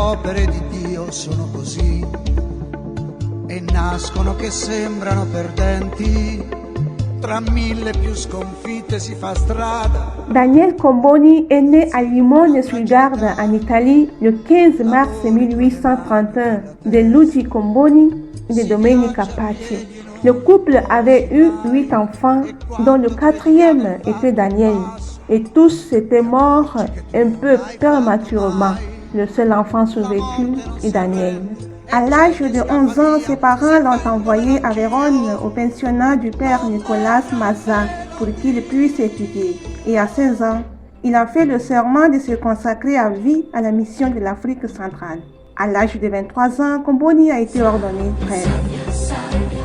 opere di Dio sono così e nascono che sembrano perdenti. Tra mille più sconfitte si fa strada. Daniel Comboni est né à Limone-sul-Garde en Italie le 15 mars 1831 de Luigi Comboni et de Domenica Pace. Le couple avait eu 8 enfants, dont le 4e était Daniel, et tous étaient morts un peu prématurément. Le seul enfant survécu est Daniel. À l'âge de 11 ans, ses parents l'ont envoyé à Vérone au pensionnat du père Nicolas Mazza pour qu'il puisse étudier. Et à 16 ans, il a fait le serment de se consacrer à vie à la mission de l'Afrique centrale. À l'âge de 23 ans, Comboni a été ordonné prêtre.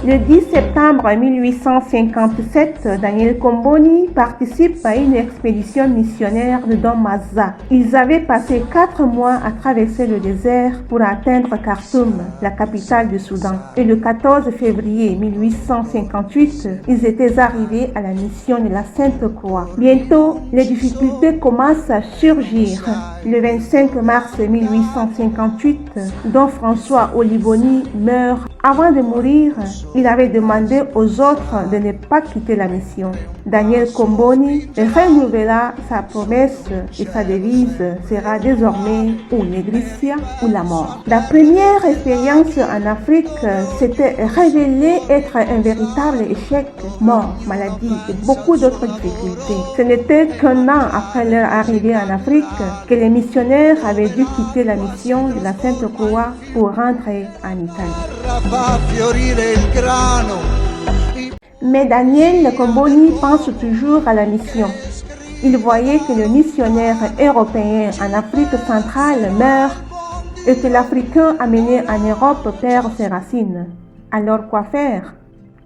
Le 10 septembre 1857, Daniel Comboni participe à une expédition missionnaire de Don Mazza. Ils avaient passé 4 mois à traverser le désert pour atteindre Khartoum, la capitale du Soudan. Et le 14 février 1858, ils étaient arrivés à la mission de la Sainte Croix. Bientôt, les difficultés commencent à surgir. Le 25 mars 1858, Don François Oliboni meurt. Avant de mourir, il avait demandé aux autres de ne pas quitter la mission. Daniel Comboni renouvela sa promesse et sa devise sera désormais ou Négritia ou la mort. La première expérience en Afrique s'était révélée être un véritable échec, mort, maladie et beaucoup d'autres difficultés. Ce n'était qu'un an après leur arrivée en Afrique que les missionnaires avaient dû quitter la mission de la Sainte Croix pour rentrer en Italie. Mais Daniel Comboni pense toujours à la mission. Il voyait que le missionnaire européen en Afrique centrale meurt et que l'Africain amené en Europe perd ses racines. Alors quoi faire?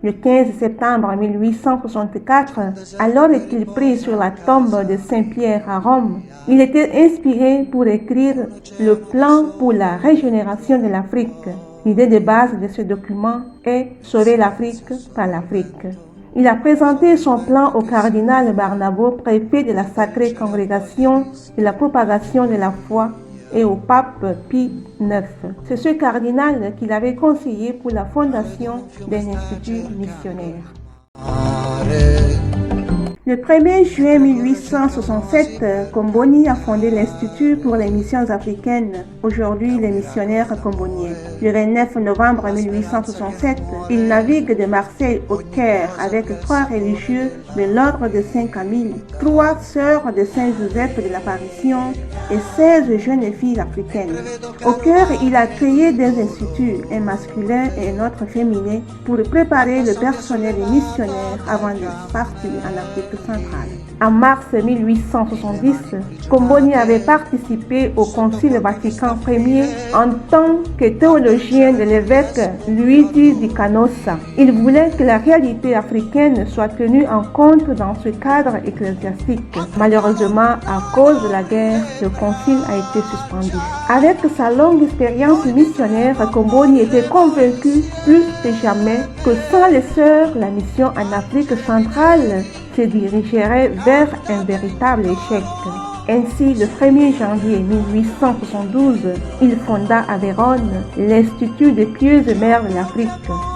Le 15 septembre 1864, alors qu'il prie sur la tombe de Saint-Pierre à Rome, il était inspiré pour écrire le plan pour la régénération de l'Afrique. L'idée de base de ce document est sauver l'Afrique par l'Afrique. Il a présenté son plan au cardinal Barnabo, préfet de la Sacrée Congrégation de la propagation de la foi, et au pape Pie IX. C'est ce cardinal qu'il avait conseillé pour la fondation d'un institut missionnaire. Le 1er juin 1867, Comboni a fondé l'Institut pour les missions africaines, aujourd'hui les missionnaires comboniens. Le 29 novembre 1867, il navigue de Marseille au Caire avec 3 religieux de l'ordre de Saint-Camille, 3 sœurs de Saint-Joseph de l'Apparition et 16 jeunes filles africaines. Au Caire, il a créé des instituts, un masculin et un autre féminin, pour préparer le personnel missionnaire avant de partir en Afrique centrale. En mars 1870, Comboni avait participé au Concile Vatican Ier en tant que théologien de l'évêque Luigi di Canossa. Il voulait que la réalité africaine soit tenue en compte dans ce cadre ecclésiastique. Malheureusement, à cause de la guerre, le concile a été suspendu. Avec sa longue expérience missionnaire, Comboni était convaincu plus que jamais que sans les sœurs, la mission en Afrique centrale se dirigerait vers un véritable échec. Ainsi, le 1er janvier 1872, il fonda à Vérone l'Institut des pieuses mères de l'Afrique,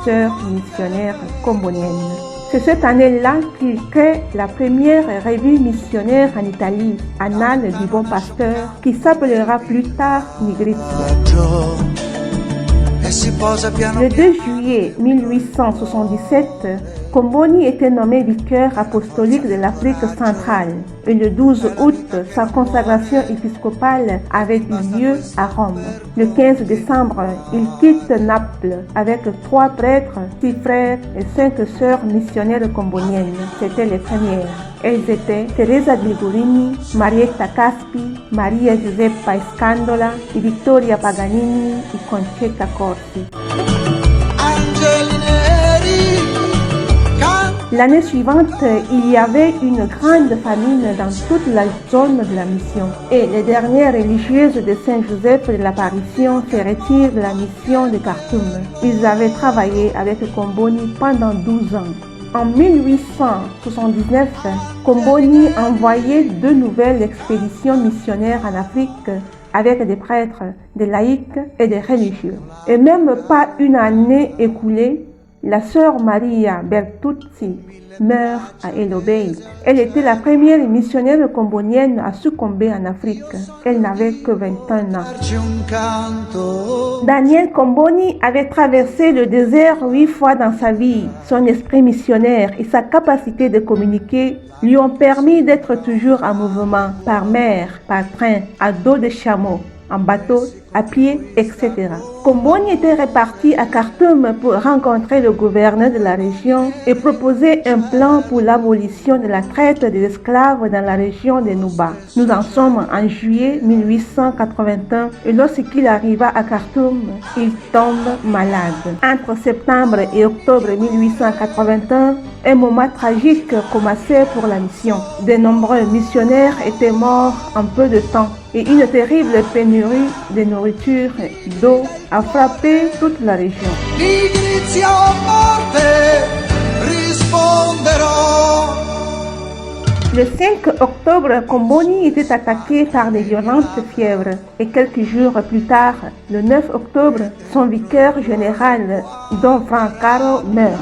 sœurs missionnaires comboniennes. C'est cette année-là qu'il crée la première revue missionnaire en Italie, Annales du Bon Pasteur, qui s'appellera plus tard Nigrizia. Le 2 juillet 1877, Comboni était nommé vicaire apostolique de l'Afrique centrale et le 12 août, sa consacration épiscopale avait eu lieu à Rome. Le 15 décembre, il quitte Naples avec 3 prêtres, 6 frères et 5 sœurs missionnaires comboniennes. C'étaient les premières. Elles étaient Teresa Grigurini, Marietta Caspi, Maria Giuseppa Scandola, Vittoria Paganini et Concetta Corsi. L'année suivante, il y avait une grande famine dans toute la zone de la mission et les dernières religieuses de Saint-Joseph de l'Apparition se retirent de la mission de Khartoum. Ils avaient travaillé avec Comboni pendant 12 ans. En 1879, Comboni envoyait 2 nouvelles expéditions missionnaires en Afrique avec des prêtres, des laïcs et des religieux. Et même pas une année écoulée, la sœur Maria Bertuzzi meurt à El Obeid. Elle était la première missionnaire combonienne à succomber en Afrique. Elle n'avait que 21 ans. Daniel Comboni avait traversé le désert 8 fois dans sa vie. Son esprit missionnaire et sa capacité de communiquer lui ont permis d'être toujours en mouvement, par mer, par train, à dos de chameau, en bateau, à pied, etc. Comboni était reparti à Khartoum pour rencontrer le gouverneur de la région et proposer un plan pour l'abolition de la traite des esclaves dans la région de Nuba. Nous en sommes en juillet 1881 et lorsqu'il arriva à Khartoum, il tombe malade. Entre septembre et octobre 1881, un moment tragique commençait pour la mission. De nombreux missionnaires étaient morts en peu de temps et une terrible pénurie de nourriture et d'eau a frappé toute la région. Le 5 octobre, Comboni était attaqué par des violentes fièvres et quelques jours plus tard, le 9 octobre, son vicaire général, Don Francaro, meurt.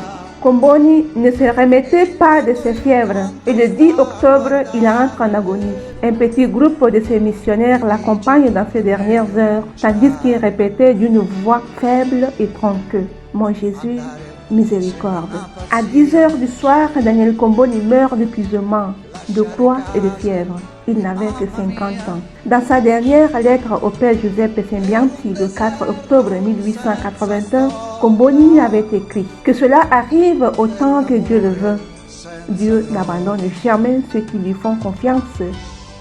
Comboni ne se remettait pas de ses fièvres et le 10 octobre, il entre en agonie. Un petit groupe de ses missionnaires l'accompagne dans ces dernières heures, tandis qu'il répétait d'une voix faible et tronqueuse: « Mon Jésus, miséricorde ». À 10 heures du soir, Daniel Comboni meurt d'épuisement, de croix et de fièvre. Il n'avait que 50 ans. Dans sa dernière lettre au père Giuseppe Sembianti le 4 octobre 1881, Comboni avait écrit: « Que cela arrive autant que Dieu le veut. Dieu n'abandonne jamais ceux qui lui font confiance.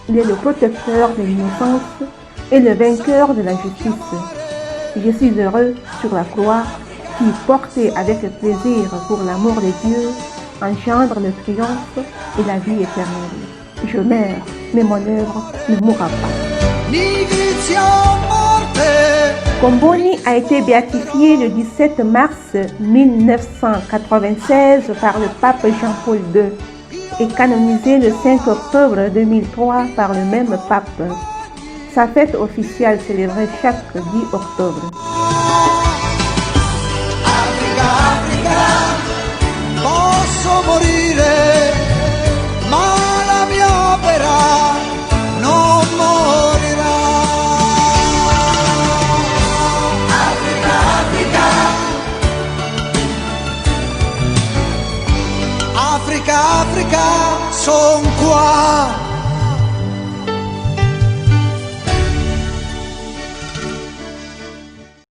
Il est le protecteur de l'innocence et le vainqueur de la justice. Je suis heureux sur la croix qui, portée avec plaisir pour l'amour de Dieu, engendre le triomphe et la vie éternelle. Je meurs, mais mon œuvre ne mourra pas. » Comboni a été béatifié le 17 mars 1996 par le pape Jean-Paul II et canonisé le 5 octobre 2003 par le même pape. Sa fête officielle célébrée chaque 10 octobre. Posso morire, ma la mia opera non morirà. Africa, Africa, Africa, Africa, son qua.